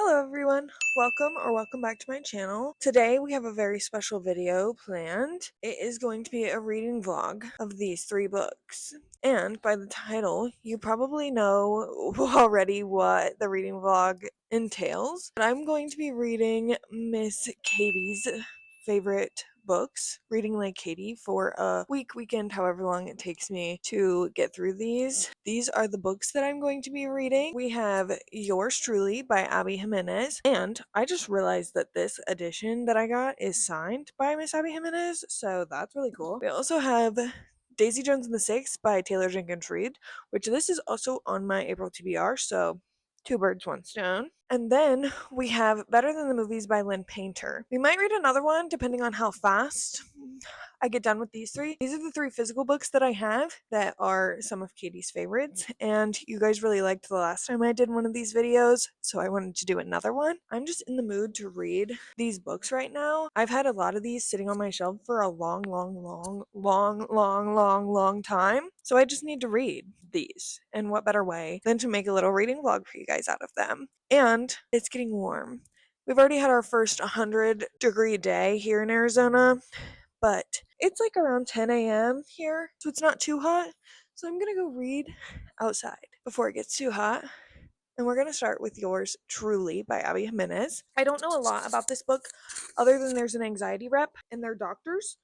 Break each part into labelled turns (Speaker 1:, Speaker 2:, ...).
Speaker 1: Hello everyone, welcome back to my channel. Today we have a very special video planned. It is going to be a reading vlog of these 3 books. And by the title, you probably know already what the reading vlog entails. But I'm going to be reading Miss Katie's favorite books, reading like Katie, for a weekend, however long it takes me to get through these. These are the books that I'm going to be reading. We have Yours Truly by Abby Jimenez, and I just realized that this edition that I got is signed by Miss Abby Jimenez, so that's really cool. We also have Daisy Jones and the Six by Taylor Jenkins Reid, which this is also on my April TBR, so 2 birds, 1 stone. And then we have Better Than the Movies by Lynn Painter. We might read another one depending on how fast I get done with these 3. These are the 3 physical books that I have that are some of Katie's favorites, and you guys really liked the last time I did one of these videos, so I wanted to do another one. I'm just in the mood to read these books right now. I've had a lot of these sitting on my shelf for a long time, so I just need to read these, and what better way than to make a little reading vlog for you guys out of them. And it's getting warm. We've already had our first 100-degree day here in Arizona, but it's like around 10 a.m. here, so it's not too hot. So I'm gonna go read outside before it gets too hot. And we're gonna start with Yours Truly by Abby Jimenez. I don't know a lot about this book other than there's an anxiety rep and they're doctors.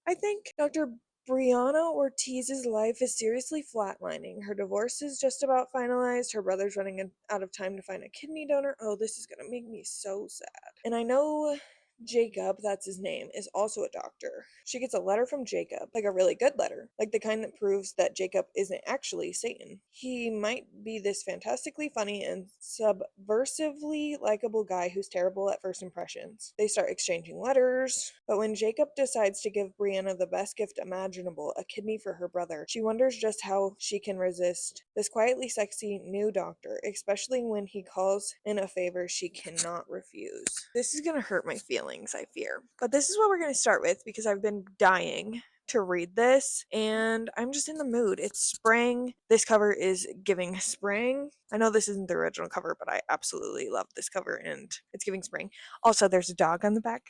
Speaker 1: I think Dr. Brianna Ortiz's life is seriously flatlining. Her divorce is just about finalized. Her brother's running out of time to find a kidney donor. Oh, this is gonna make me so sad. And I know Jacob, that's his name, is also a doctor. She gets a letter from Jacob, like a really good letter, like the kind that proves that Jacob isn't actually Satan. He might be this fantastically funny and subversively likable guy who's terrible at first impressions. They start exchanging letters, but when Jacob decides to give Brianna the best gift imaginable, a kidney for her brother, she wonders just how she can resist this quietly sexy new doctor, especially when he calls in a favor she cannot refuse. This is gonna hurt my feelings, I fear. But this is what we're going to start with because I've been dying to read this and I'm just in the mood. It's spring. This cover is giving spring. I know this isn't the original cover, but I absolutely love this cover and it's giving spring. Also, there's a dog on the back.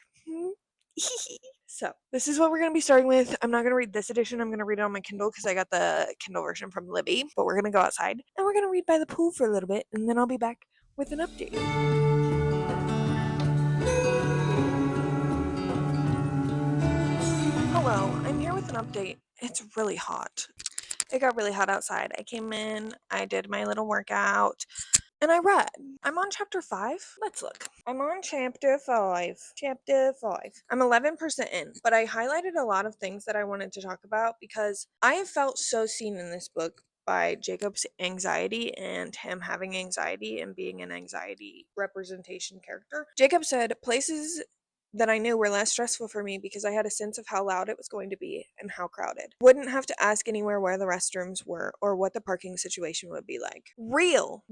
Speaker 1: So, this is what we're going to be starting with. I'm not going to read this edition. I'm going to read it on my Kindle because I got the Kindle version from Libby. But we're going to go outside and we're going to read by the pool for a little bit and then I'll be back with an update. Hello, I'm here with an update. It's really hot. It got really hot outside. I came in, I did my little workout, and I read. I'm on chapter 5. Let's look. I'm on chapter 5. Chapter 5. I'm 11% in, but I highlighted a lot of things that I wanted to talk about because I have felt so seen in this book by Jacob's anxiety and him having anxiety and being an anxiety representation character. Jacob said, places that I knew were less stressful for me because I had a sense of how loud it was going to be and how crowded. Wouldn't have to ask anywhere where the restrooms were or what the parking situation would be like. Real.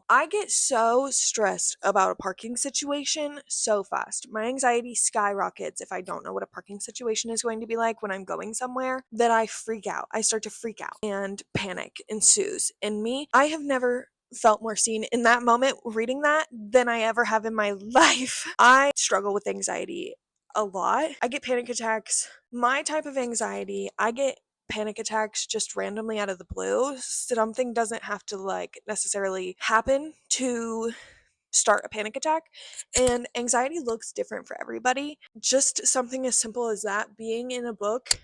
Speaker 1: I get so stressed about a parking situation so fast. My anxiety skyrockets if I don't know what a parking situation is going to be like when I'm going somewhere, that I freak out. I start to freak out and panic ensues. And me, I have never felt more seen in that moment reading that than I ever have in my life. I struggle with anxiety a lot. I get panic attacks. My type of anxiety, I get panic attacks just randomly out of the blue. Something doesn't have to like necessarily happen to start a panic attack, and anxiety looks different for everybody. Just something as simple as that being in a book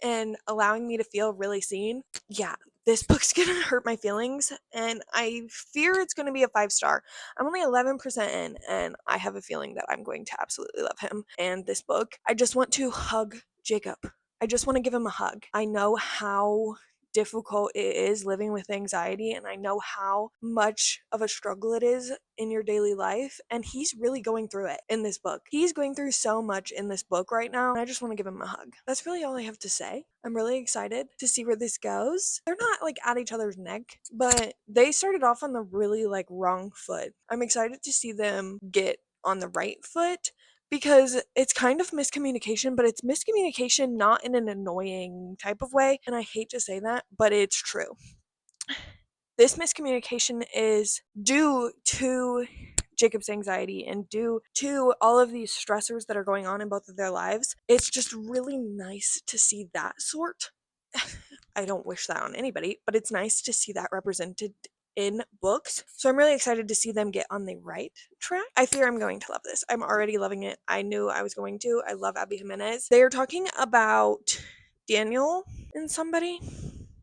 Speaker 1: and allowing me to feel really seen. Yeah, this book's gonna hurt my feelings and I fear it's gonna be a 5-star. I'm only 11% in and I have a feeling that I'm going to absolutely love him and this book. I just want to hug Jacob. I just want to give him a hug. I know how difficult it is living with anxiety and I know how much of a struggle it is in your daily life, and he's really going through it in this book. He's going through so much in this book right now and I just want to give him a hug. That's really all I have to say. I'm really excited to see where this goes. They're not like at each other's neck, but they started off on the really like wrong foot. I'm excited to see them get on the right foot because it's kind of miscommunication, but it's miscommunication not in an annoying type of way. And I hate to say that, but it's true. This miscommunication is due to Jacob's anxiety and due to all of these stressors that are going on in both of their lives. It's just really nice to see that sort. I don't wish that on anybody, but it's nice to see that represented in books. So I'm really excited to see them get on the right track. I fear I'm going to love this. I'm already loving it. I knew I was going to. I love Abby Jimenez. They are talking about Daniel and somebody.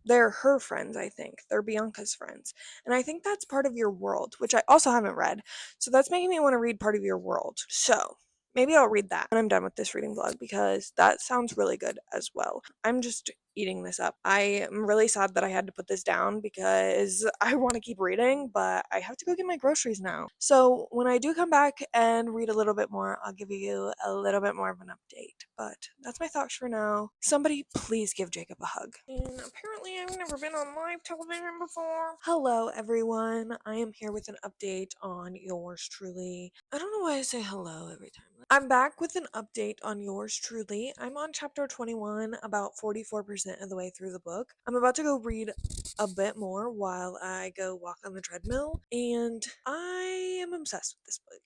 Speaker 1: They're her friends, I think. They're Bianca's friends. And I think that's Part of Your World, which I also haven't read. So that's making me want to read Part of Your World. So maybe I'll read that when I'm done with this reading vlog, because that sounds really good as well. I'm just eating this up. I am really sad that I had to put this down because I want to keep reading, but I have to go get my groceries now. So when I do come back and read a little bit more, I'll give you a little bit more of an update. But that's my thoughts for now. Somebody please give Jacob a hug. And apparently I've never been on live television before. Hello everyone. I am here with an update on yours truly. I don't know why I say hello every time. I'm back with an update on yours truly. I'm on chapter 21, about 44% of the way through the book. I'm about to go read a bit more while I go walk on the treadmill, and I am obsessed with this book.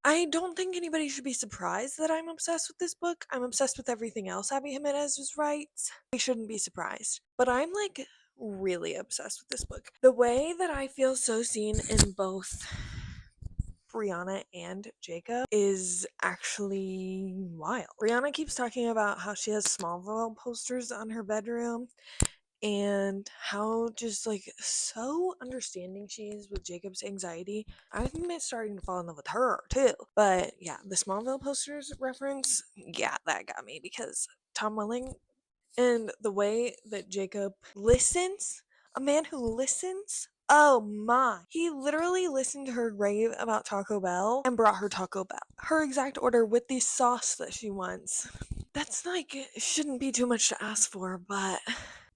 Speaker 1: I don't think anybody should be surprised that I'm obsessed with this book. I'm obsessed with everything else Abby Jimenez writes. I shouldn't be surprised. But I'm like really obsessed with this book. The way that I feel so seen in both Brianna and Jacob is actually wild. Brianna keeps talking about how she has Smallville posters on her bedroom and how just like so understanding she is with Jacob's anxiety. I'm starting to fall in love with her too. But yeah, the Smallville posters reference, yeah, that got me because Tom Welling and the way that Jacob listens, a man who listens. Oh my. He literally listened to her rave about Taco Bell and brought her Taco Bell. Her exact order with the sauce that she wants. That's like, it shouldn't be too much to ask for, but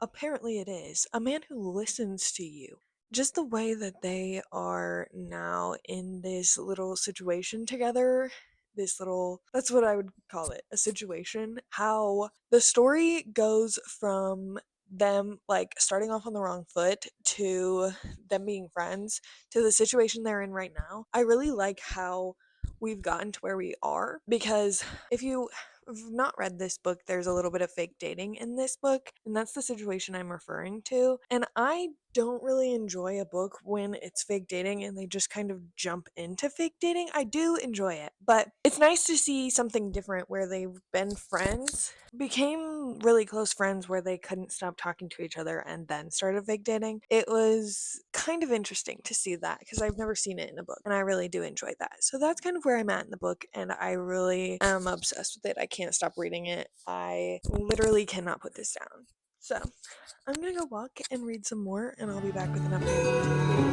Speaker 1: apparently it is. A man who listens to you. Just the way that they are now in this little situation together, that's what I would call it, a situation. How the story goes from them like starting off on the wrong foot to them being friends to the situation they're in right now. I really like how we've gotten to where we are, because if you have not read this book, there's a little bit of fake dating in this book, and that's the situation I'm referring to. And I don't really enjoy a book when it's fake dating and they just kind of jump into fake dating. I do enjoy it, but it's nice to see something different where they've been friends, became really close friends where they couldn't stop talking to each other and then started fake dating. It was kind of interesting to see that because I've never seen it in a book, and I really do enjoy that. So that's kind of where I'm at in the book, and I really am obsessed with it. I can't stop reading it. I literally cannot put this down. So I'm gonna go walk and read some more, and I'll be back with an update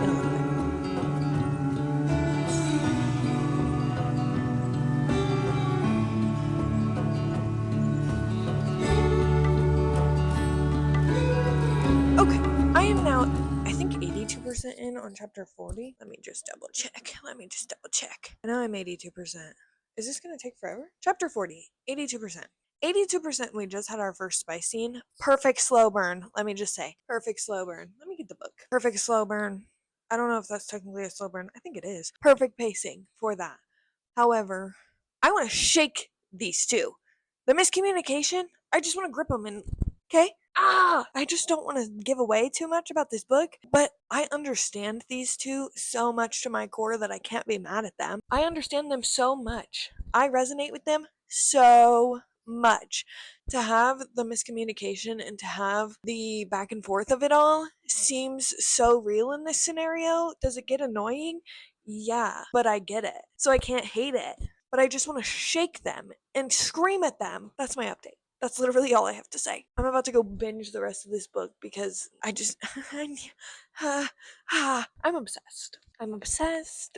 Speaker 1: in a little bit. Okay, I am now, I think 82% in on chapter 40. Let me just double check. I know I'm 82%. Is this gonna take forever? Chapter 40, 82%. 82%, we just had our first spice scene. Perfect slow burn, let me just say. Perfect slow burn. Let me get the book. Perfect slow burn. I don't know if that's technically a slow burn. I think it is. Perfect pacing for that. However, I want to shake these two. The miscommunication, I just want to grip them and, okay? I just don't want to give away too much about this book, but I understand these two so much to my core that I can't be mad at them. I understand them so much. I resonate with them so much. To have the miscommunication and to have the back and forth of it all seems so real in this scenario. Does it get annoying? Yeah, but I get it. So I can't hate it, but I just want to shake them and scream at them. That's my update. That's literally all I have to say. I'm about to go binge the rest of this book because I just, I'm obsessed. I'm obsessed.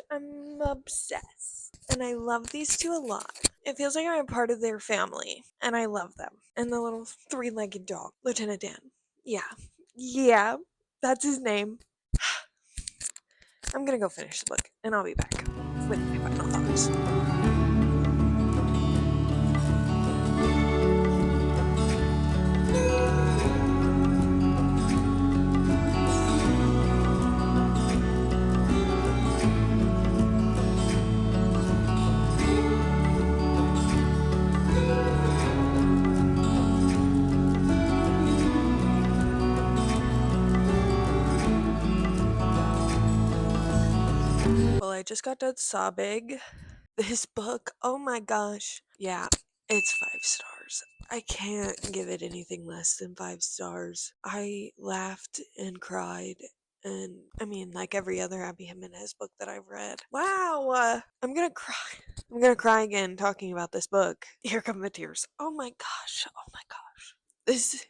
Speaker 1: And I love these two a lot. It feels like I'm a part of their family, and I love them. And the little three-legged dog, Lieutenant Dan. Yeah, that's his name. I'm gonna go finish the book, and I'll be back with my final thoughts. Well, I just got done sobbing. This book, oh my gosh. Yeah, it's 5 stars. I can't give it anything less than 5 stars. I laughed and cried. And I mean, like every other Abby Jimenez book that I've read. Wow, I'm gonna cry. I'm gonna cry again talking about this book. Here come the tears. Oh my gosh. Oh my gosh. This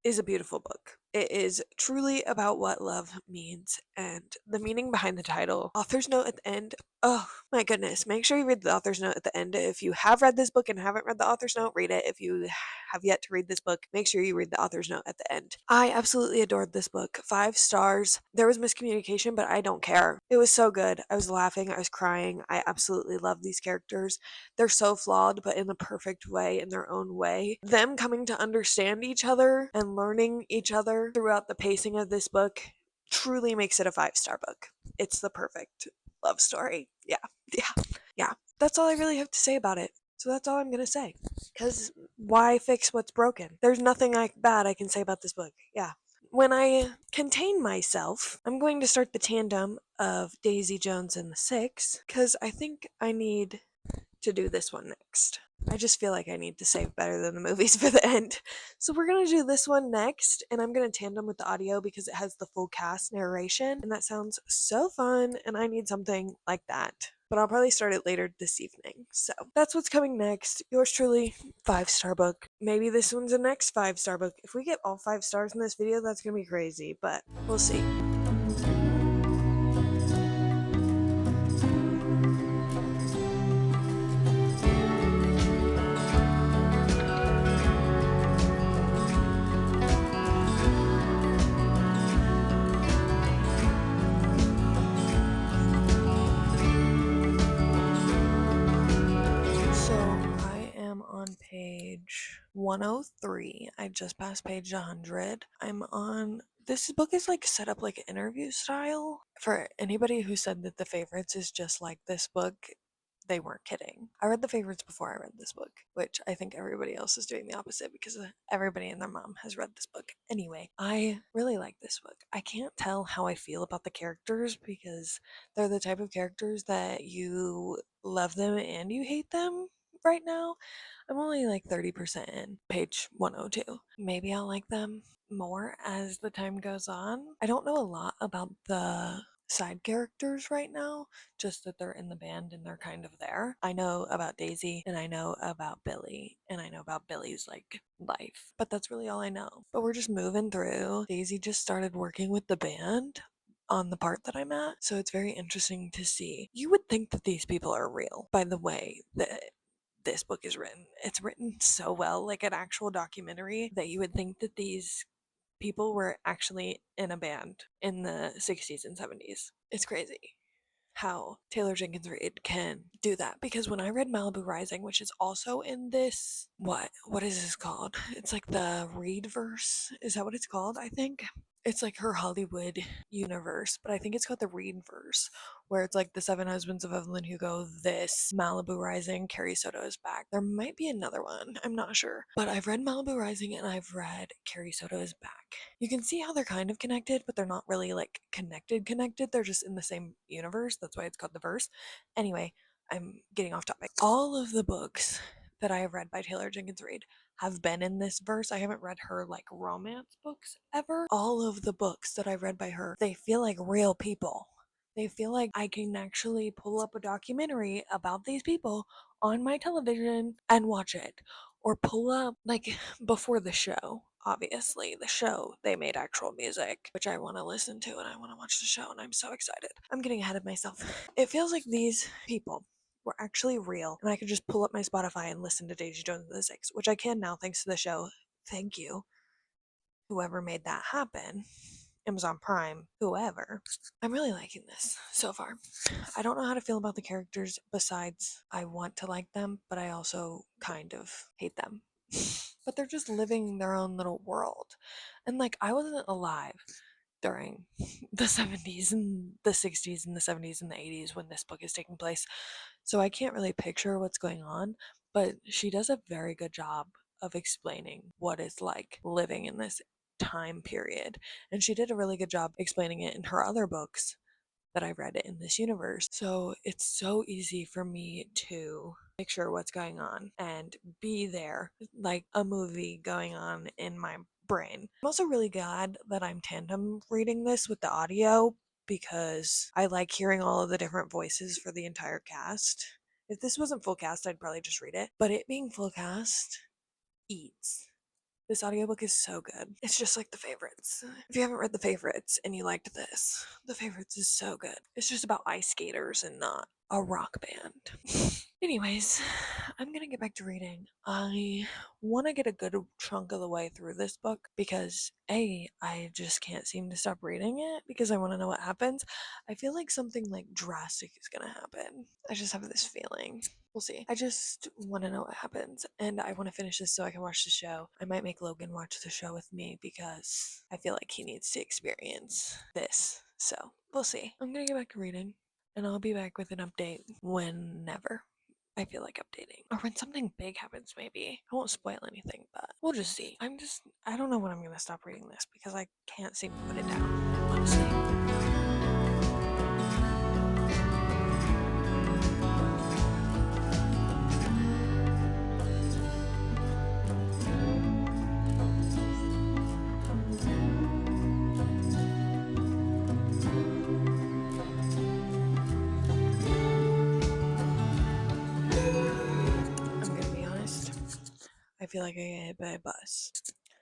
Speaker 1: is a beautiful book. It is truly about what love means and the meaning behind the title. Author's note at the end. Oh my goodness. Make sure you read the author's note at the end. If you have read this book and haven't read the author's note, read it. If you have yet to read this book, make sure you read the author's note at the end. I absolutely adored this book. 5 stars. There was miscommunication, but I don't care. It was so good. I was laughing. I was crying. I absolutely love these characters. They're so flawed, but in the perfect way, in their own way. Them coming to understand each other and learning each other throughout the pacing of this book truly makes it a 5 star book. It's the perfect love story. Yeah, yeah, yeah. That's all I really have to say about it. So that's all I'm gonna say. Because why fix what's broken? There's nothing bad I can say about this book. Yeah. When I contain myself, I'm going to start the tandem of Daisy Jones and the Six, because I think I need to do this one next. I just feel like I need to save better than the movies for the end. So we're going to do this one next, and I'm going to tandem with the audio because it has the full cast narration, and that sounds so fun, and I need something like that. But I'll probably start it later this evening. So that's what's coming next. Yours truly, 5 star book. Maybe this one's the next 5 star book. If we get all 5 stars in this video, that's going to be crazy, but we'll see. On page 103. I just passed page 100. I'm on this book is like set up like interview style. For anybody who said that The Favorites is just like this book, they weren't kidding. I read The Favorites before I read this book, which I think everybody else is doing the opposite because everybody and their mom has read this book. Anyway, I really like this book. I can't tell how I feel about the characters because they're the type of characters that you love them and you hate them right now. I'm only like 30% in page 102. Maybe I'll like them more as the time goes on. I don't know a lot about the side characters right now, just that they're in the band and they're kind of there. I know about Daisy and I know about Billy and I know about Billy's like life, but that's really all I know. But we're just moving through. Daisy just started working with the band on the part that I'm at, so it's very interesting to see. You would think that these people are real by the way that this book is written. It's written so well, like an actual documentary, that you would think that these people were actually in a band in the 60s and 70s. It's crazy how Taylor Jenkins Reid can do that, because when I read Malibu Rising, which is also in this, what is this called? It's like the Readverse. Is that what it's called? I think it's like her Hollywood universe, but I think it's called the Readverse, where it's like the Seven Husbands of Evelyn Hugo, this Malibu Rising, Carrie Soto is back. There might be another one, I'm not sure, but I've read Malibu Rising and I've read Carrie Soto is back. You can see how they're kind of connected, but they're not really like connected. They're just in the same universe. That's why it's called the verse. Anyway, I'm getting off topic. All of the books that I have read by Taylor Jenkins Reid have been in this verse. I haven't read her like romance books ever. All of the books that I've read by her, they feel like real people. They feel like I can actually pull up a documentary about these people on my television and watch it. Or pull up, like, before the show, obviously, the show, they made actual music, which I want to listen to and I want to watch the show, and I'm so excited. I'm getting ahead of myself. It feels like these people were actually real, and I could just pull up my Spotify and listen to Daisy Jones and the Six, which I can now thanks to the show. Thank you, whoever made that happen. Amazon Prime, whoever. I'm really liking this so far. I don't know how to feel about the characters besides I want to like them, but I also kind of hate them. But they're just living their own little world. And like, I wasn't alive during the 70s and the 60s and the 70s and the 80s when this book is taking place. So I can't really picture what's going on, but she does a very good job of explaining what it's like living in this time period. And she did a really good job explaining it in her other books that I read in this universe. So it's so easy for me to picture what's going on and be there like a movie going on in my brain. I'm also really glad that I'm tandem reading this with the audio because I like hearing all of the different voices for the entire cast. If this wasn't full cast, I'd probably just read it. But it being full cast eats. This audiobook is so good. It's just like The Favorites. If you haven't read The Favorites and you liked this, The Favorites is so good. It's just about ice skaters and not a rock band. Anyways, I'm gonna get back to reading. I want to get a good chunk of the way through this book because I just can't seem to stop reading it because I want to know what happens. I feel like something like drastic is gonna happen. I just have this feeling. We'll see. I just want to know what happens and I want to finish this so I can watch the show. I might make Logan watch the show with me because I feel like he needs to experience this. So we'll see. I'm gonna get back to reading and I'll be back with an update whenever I feel like updating. Or when something big happens, maybe. I won't spoil anything, but we'll just see. I don't know when I'm gonna stop reading this because I can't seem to put it down, honestly. I feel like I get hit by a bus.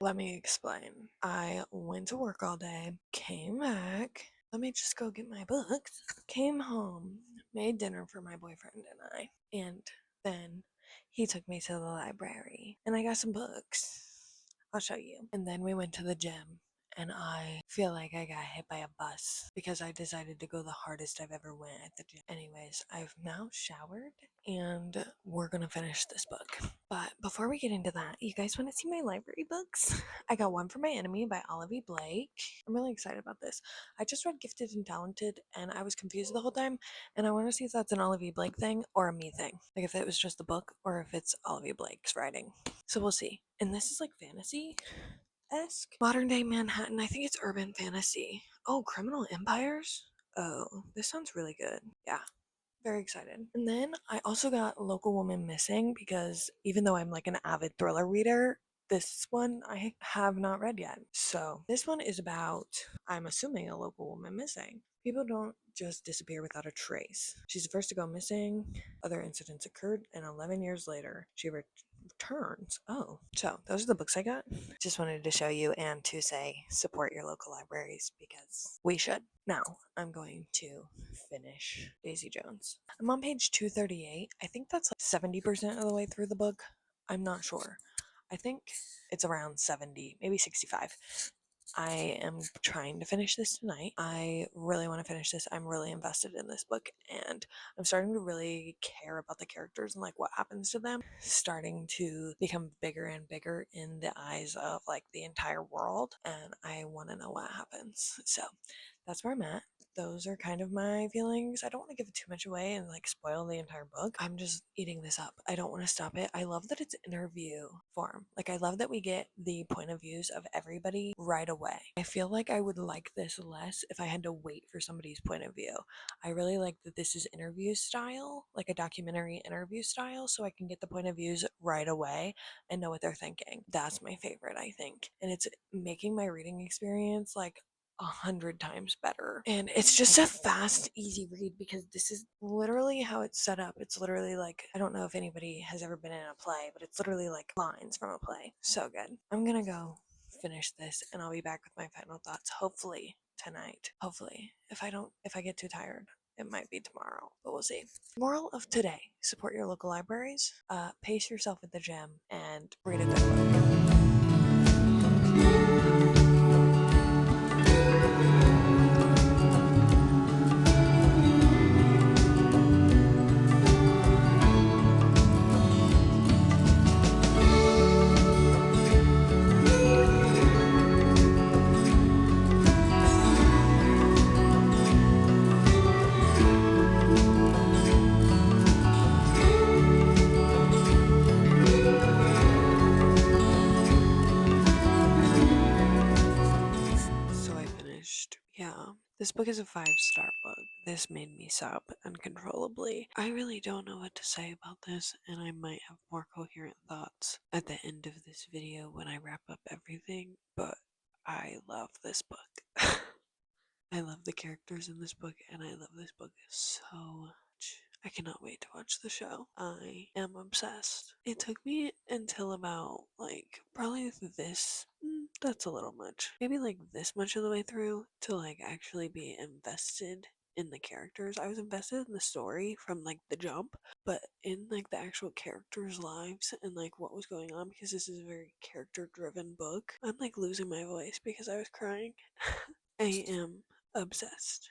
Speaker 1: Let me explain. I went to work all day, came back. Let me just go get my books. Came home, made dinner for my boyfriend and I, and then he took me to the library and I got some books. I'll show you. And then we went to the gym and I feel like I got hit by a bus because I decided to go the hardest I've ever went at the gym. Anyways, I've now showered and we're gonna finish this book. But before we get into that, you guys want to see my library books? I got One for My Enemy by Olivia Blake. I'm really excited about this. I just read Gifted and Talented and I was confused the whole time and I want to see if that's an Olivia Blake thing or a me thing. Like if it was just the book or if it's Olivia Blake's writing. So we'll see. And this is like fantasy-esque. Modern day Manhattan. I think it's urban fantasy. Oh, Criminal Empires? Oh, this sounds really good. Yeah. Very excited. And then I also got Local Woman Missing because even though I'm like an avid thriller reader, this one I have not read yet. So this one is about, I'm assuming, a local woman missing. People don't just disappear without a trace. She's the first to go missing. Other incidents occurred, and 11 years later, she returns. Oh, so those are the books I got. Just wanted to show you and to say support your local libraries because we should. Now I'm going to finish Daisy Jones. I'm on page 238. I think that's like 70% of the way through the book. I'm not sure. I think it's around 70, maybe 65. I am trying to finish this tonight. I really want to finish this. I'm really invested in this book and I'm starting to really care about the characters and like what happens to them. Starting to become bigger and bigger in the eyes of like the entire world and I want to know what happens. So that's where I'm at. Those are kind of my feelings. I don't want to give it too much away and like spoil the entire book. I'm just eating this up. I don't want to stop it. I love that it's interview form. Like I love that we get the point of views of everybody right away. I feel like I would like this less if I had to wait for somebody's point of view. I really like that this is interview style, like a documentary interview style, so I can get the point of views right away and know what they're thinking. That's my favorite, I think. And it's making my reading experience like 100 times better. And it's just a fast, easy read because this is literally how it's set up. It's literally like, I don't know if anybody has ever been in a play, but it's literally like lines from a play. So good. I'm gonna go finish this and I'll be back with my final thoughts hopefully tonight. Hopefully. If I get too tired, it might be tomorrow, but we'll see. Moral of today, support your local libraries, pace yourself at the gym, and read a good book. So I finished. Yeah. This book is a 5-star book.
Speaker 2: This made me sob uncontrollably. I really don't know what to say about this, and I might have more coherent thoughts at the end of this video when I wrap up everything, but I love this book. I love the characters in this book, and I love this book so much. I cannot wait to watch the show. I am obsessed. It took me until about, like, probably this, that's a little much. Maybe, like, this much of the way through to, like, actually be invested in the characters. I was invested in the story from, like, the jump, but in, like, the actual characters' lives and, like, what was going on, because this is a very character-driven book, I'm, like, losing my voice because I was crying. I am obsessed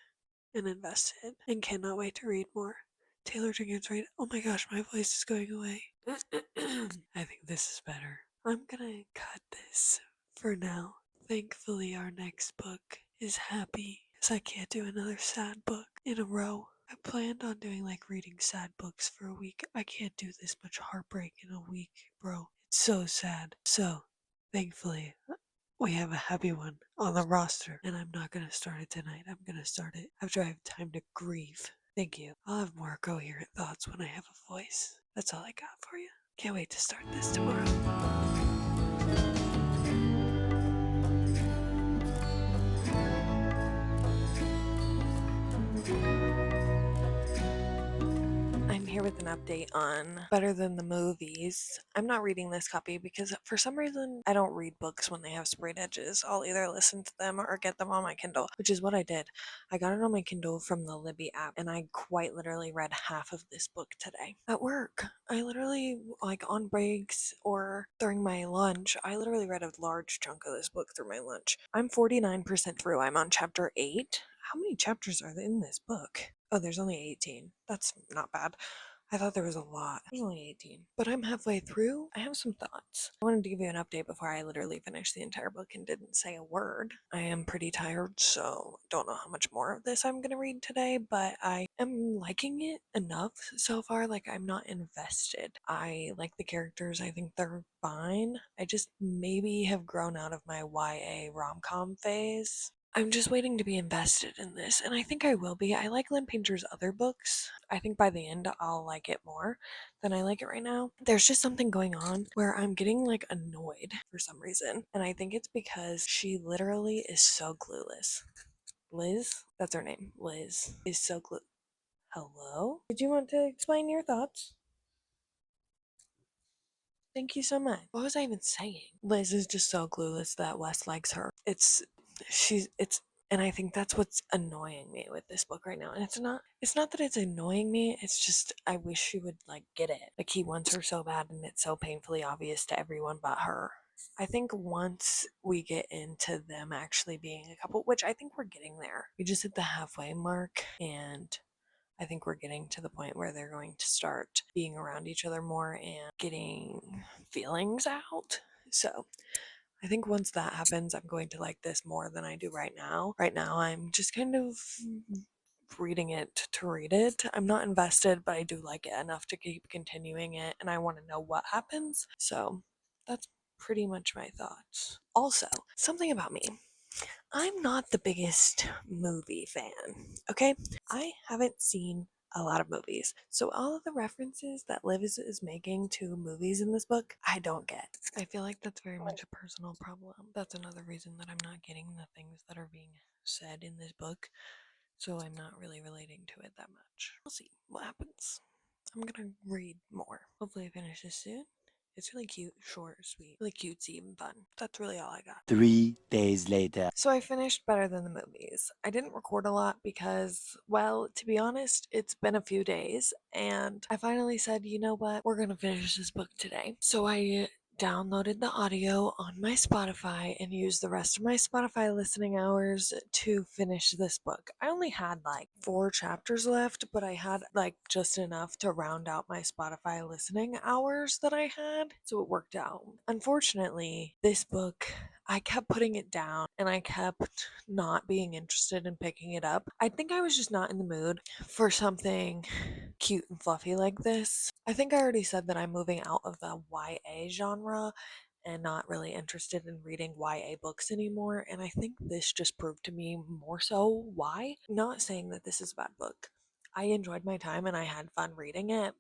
Speaker 2: and invested and cannot wait to read more. Taylor Jenkins Reid. Oh my gosh, my voice is going away. I think this is better. I'm gonna cut this for now. Thankfully, our next book is happy, because I can't do another sad book in a row. I planned on doing like reading sad books for a week. I can't do this much heartbreak in a week, bro. It's so sad. So, thankfully, we have a happy one on the roster, and I'm not gonna start it tonight. I'm gonna start it after I have time to grieve. Thank you. I'll have more coherent thoughts when I have a voice. That's all I got for you. Can't wait to start this tomorrow.
Speaker 1: I'm here with an update on Better Than the Movies. I'm not reading this copy because for some reason I don't read books when they have sprayed edges. I'll either listen to them or get them on my Kindle, which is what I did. I got it on my Kindle from the Libby app, and I quite literally read half of this book today at work. I literally, like on breaks or during my lunch, I literally read a large chunk of this book through my lunch. I'm 49% through. I'm on chapter 8. How many chapters are in this book? Oh, there's only 18. That's not bad. I thought there was a lot. There's only 18. But I'm halfway through. I have some thoughts. I wanted to give you an update before I literally finished the entire book and didn't say a word. I am pretty tired, so don't know how much more of this I'm going to read today, but I am liking it enough so far. Like, I'm not invested. I like the characters. I think they're fine. I just maybe have grown out of my YA rom-com phase. I'm just waiting to be invested in this, and I think I will be. I like Lynn Painter's other books. I think by the end I'll like it more than I like it right now. There's just something going on where I'm getting like annoyed for some reason, and I think it's because she literally is so clueless. Liz, that's her name. Liz is so clueless. Hello? Did you want to explain your thoughts? Thank you so much. What was I even saying? Liz is just so clueless that Wes likes her. And I think that's what's annoying me with this book right now. And it's not that it's annoying me, it's just I wish she would like get it. Like, he wants her so bad and it's so painfully obvious to everyone but her. I think once we get into them actually being a couple, which I think we're getting there. We just hit the halfway mark, and I think we're getting to the point where they're going to start being around each other more and getting feelings out. So I think once that happens, I'm going to like this more than I do right now. Right now, I'm just kind of reading it to read it. I'm not invested, but I do like it enough to keep continuing it, and I want to know what happens. So that's pretty much my thoughts. Also, something about me. I'm not the biggest movie fan, okay? I haven't seen a lot of movies. So all of the references that Liv is making to movies in this book, I don't get. I feel like that's very much a personal problem. That's another reason that I'm not getting the things that are being said in this book. So I'm not really relating to it that much. We'll see what happens. I'm gonna read more. Hopefully I finish this soon. It's really cute, short, sweet, really cutesy and fun. That's really all I got.
Speaker 3: 3 days later.
Speaker 1: So I finished Better Than the Movies. I didn't record a lot because, well, to be honest, it's been a few days, and I finally said, you know what, we're gonna finish this book today. So I downloaded the audio on my Spotify and used the rest of my Spotify listening hours to finish this book. I only had like 4 chapters left, but I had like just enough to round out my Spotify listening hours that I had, so it worked out. Unfortunately, this book, I kept putting it down and I kept not being interested in picking it up. I think I was just not in the mood for something cute and fluffy like this. I think I already said that I'm moving out of the YA genre and not really interested in reading YA books anymore. And I think this just proved to me more so why. Not saying that this is a bad book. I enjoyed my time and I had fun reading it.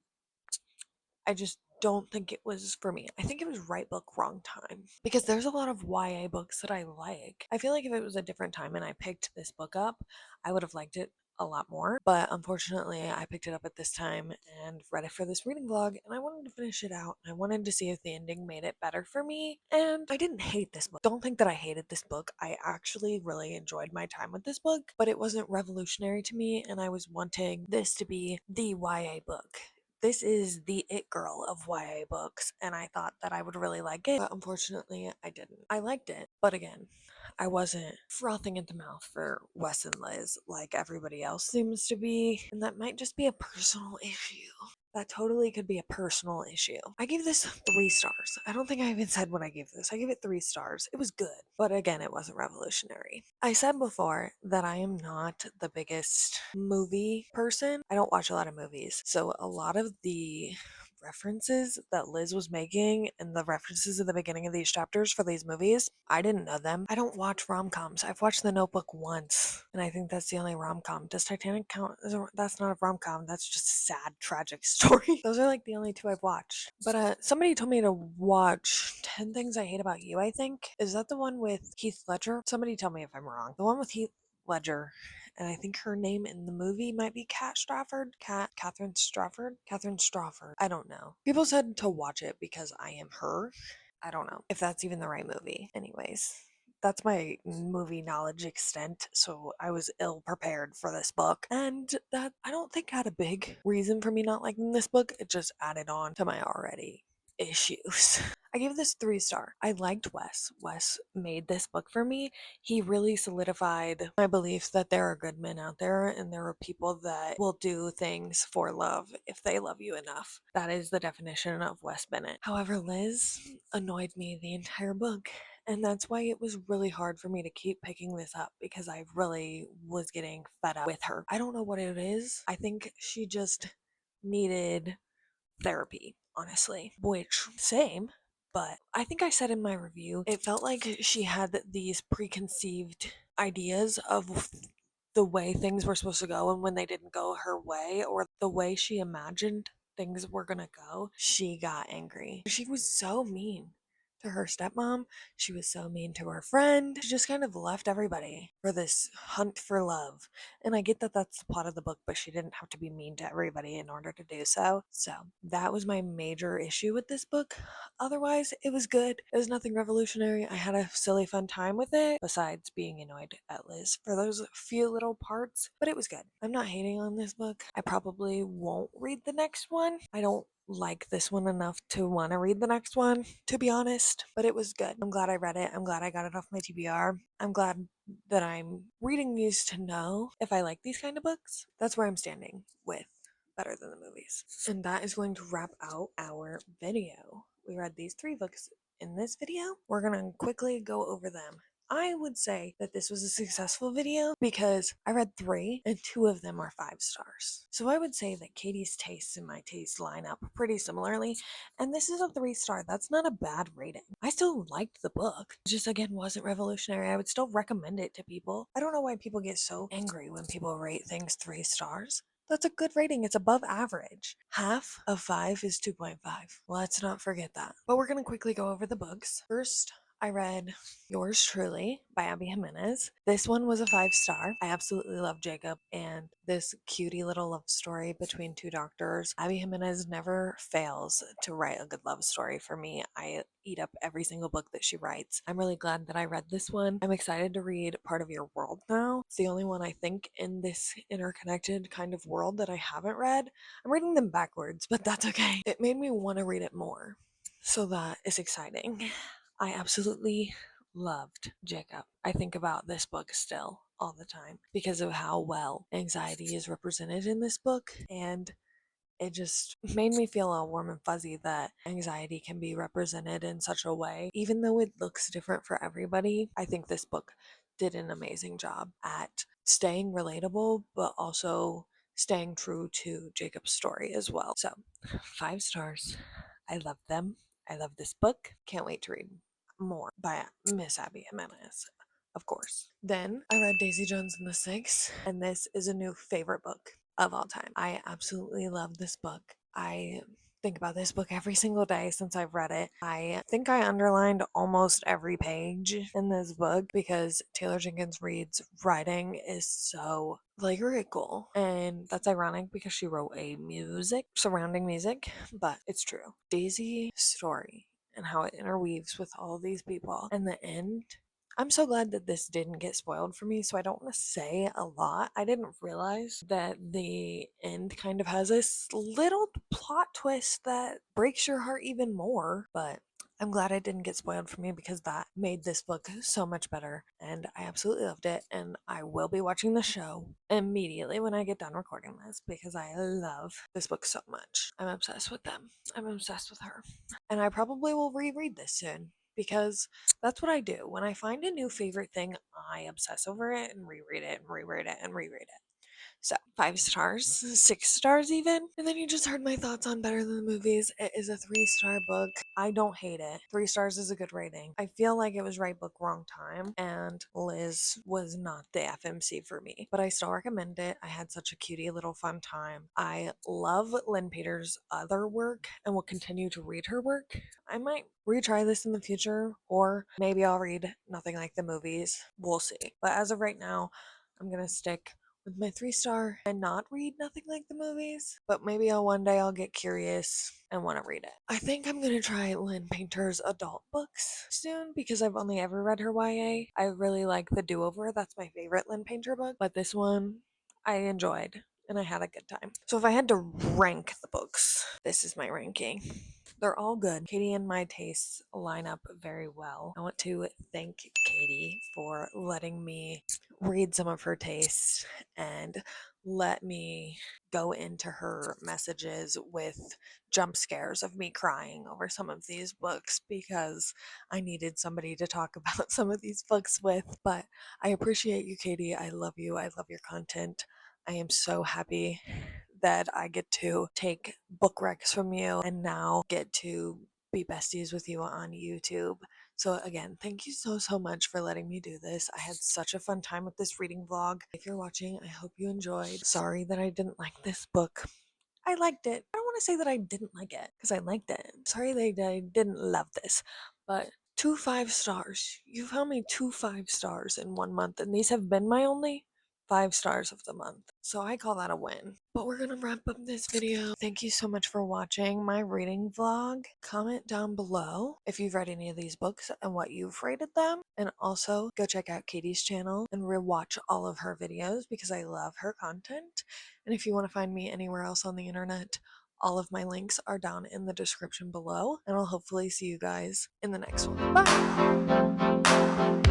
Speaker 1: I just don't think it was for me. I think it was right book, wrong time. Because there's a lot of YA books that I like. I feel like if it was a different time and I picked this book up, I would have liked it a lot more. But unfortunately, I picked it up at this time and read it for this reading vlog, and I wanted to finish it out. I wanted to see if the ending made it better for me. And I didn't hate this book. Don't think that I hated this book. I actually really enjoyed my time with this book, but it wasn't revolutionary to me, and I was wanting this to be the YA book. This is the it girl of YA books, and I thought that I would really like it, but unfortunately I didn't. I liked it, but again, I wasn't frothing at the mouth for Wes and Liz like everybody else seems to be, and that might just be a personal issue. That totally could be a personal issue. I gave this 3 stars. I don't think I even said what I gave this. I gave it 3 stars. It was good, but again, it wasn't revolutionary. I said before that I am not the biggest movie person. I don't watch a lot of movies, so a lot of the references that Liz was making and the references at the beginning of these chapters for these movies, I didn't know them. I don't watch rom-coms. I've watched The Notebook once, and I think that's the only rom-com. Does Titanic count? That's not a rom-com. That's just a sad, tragic story. Those are like the only 2 I've watched. But somebody told me to watch 10 Things I Hate About You, I think. Is that the one with Heath Ledger? Somebody tell me if I'm wrong. The one with Heath Ledger, and I think her name in the movie might be Catherine Strawford. I don't know. People said to watch it because I am her. I don't know if that's even the right movie. Anyways, that's my movie knowledge extent, so I was ill prepared for this book. And that, I don't think, had a big reason for me not liking this book. It just added on to my already issues. I gave this 3 star. I liked Wes. Wes made this book for me. He really solidified my belief that there are good men out there and there are people that will do things for love if they love you enough. That is the definition of Wes Bennett. However, Liz annoyed me the entire book. And that's why it was really hard for me to keep picking this up, because I really was getting fed up with her. I don't know what it is. I think she just needed therapy, honestly. Which, same. But I think I said in my review, it felt like she had these preconceived ideas of the way things were supposed to go, and when they didn't go her way or the way she imagined things were gonna go, she got angry. She was so mean to her stepmom. She was so mean to her friend. She just kind of left everybody for this hunt for love. And I get that that's the plot of the book, but she didn't have to be mean to everybody in order to do so. So that was my major issue with this book. Otherwise, it was good. It was nothing revolutionary. I had a silly fun time with it, besides being annoyed at Liz for those few little parts, but it was good. I'm not hating on this book. I probably won't read the next one. I don't like this one enough to want to read the next one, to be honest, but it was good. I'm glad I read it. I'm glad I got it off my TBR. I'm glad that I'm reading these to know if I like these kind of books. That's where I'm standing with Better Than the Movies. And that is going to wrap out our video. We read these 3 books in this video. We're gonna quickly go over them. I would say that this was a successful video because I read 3 and 2 of them are 5 stars. So I would say that Katie's tastes and my tastes line up pretty similarly, and this is a 3 star. That's not a bad rating. I still liked the book. It just, again, wasn't revolutionary. I would still recommend it to people. I don't know why people get so angry when people rate things 3 stars. That's a good rating. It's above average. Half of 5 is 2.5. Let's not forget that. But we're going to quickly go over the books. First, I read Yours Truly by Abby Jimenez. This one was a 5 star. I absolutely love Jacob and this cutie little love story between 2 doctors. Abby Jimenez never fails to write a good love story for me. I eat up every single book that she writes. I'm really glad that I read this one. I'm excited to read Part of Your World now. It's the only one I think in this interconnected kind of world that I haven't read. I'm reading them backwards, but that's okay. It made me want to read it more. So that is exciting. I absolutely loved Jacob. I think about this book still all the time because of how well anxiety is represented in this book, and it just made me feel all warm and fuzzy that anxiety can be represented in such a way. Even though it looks different for everybody, I think this book did an amazing job at staying relatable, but also staying true to Jacob's story as well. So, 5 stars. I love them. I love this book. Can't wait to read more by Miss Abby Jimenez, of course. Then I read Daisy Jones and the Six, and this is a new favorite book of all time. I absolutely love this book. I think about this book every single day since I've read it. I think I underlined almost every page in this book because Taylor Jenkins Reid's writing is so lyrical, and that's ironic because she wrote a surrounding music, but it's true. Daisy's story and how it interweaves with all these people, and the end, I'm so glad that this didn't get spoiled for me, so I don't want to say a lot. I didn't realize that the end kind of has this little plot twist that breaks your heart even more, but I'm glad it didn't get spoiled for me because that made this book so much better, and I absolutely loved it, and I will be watching the show immediately when I get done recording this because I love this book so much. I'm obsessed with them. I'm obsessed with her. And I probably will reread this soon because that's what I do. When I find a new favorite thing, I obsess over it and reread it and reread it and reread it. So 5 stars, 6 stars even. And then you just heard my thoughts on Better Than the Movies. It is a 3-star book. I don't hate it. 3 stars is a good rating. I feel like it was right book, wrong time, and Liz was not the FMC for me. But I still recommend it. I had such a cutie little fun time. I love Lynn Peters' other work and will continue to read her work. I might retry this in the future, or maybe I'll read Nothing Like the Movies. We'll see. But as of right now, I'm gonna stick with my 3-star and not read Nothing Like the Movies, but maybe one day I'll get curious and want to read it. I think I'm gonna try Lynn Painter's adult books soon because I've only ever read her YA. I really like The Do-Over. That's my favorite Lynn Painter book, but this one I enjoyed and I had a good time. So if I had to rank the books, this is my ranking. They're all good. Katie and my tastes line up very well. I want to thank Katie for letting me read some of her tastes and let me go into her messages with jump scares of me crying over some of these books because I needed somebody to talk about some of these books with. But I appreciate you, Katie. I love you. I love your content. I am so happy that I get to take book recs from you and now get to be besties with you on YouTube. So again, thank you so much for letting me do this. I had such a fun time with this reading vlog. If you're watching, I hope you enjoyed. Sorry that I didn't like this book. I liked it. I don't want to say that I didn't like it because I liked it. Sorry that I didn't love this, but 2 5 stars. You found me 2 5 stars in 1 month, and these have been my only 5 stars of the month. So I call that a win. But we're gonna wrap up this video. Thank you so much for watching my reading vlog. Comment down below if you've read any of these books and what you've rated them. And also go check out Katie's channel and rewatch all of her videos because I love her content. And if you want to find me anywhere else on the internet, all of my links are down in the description below. And I'll hopefully see you guys in the next one. Bye!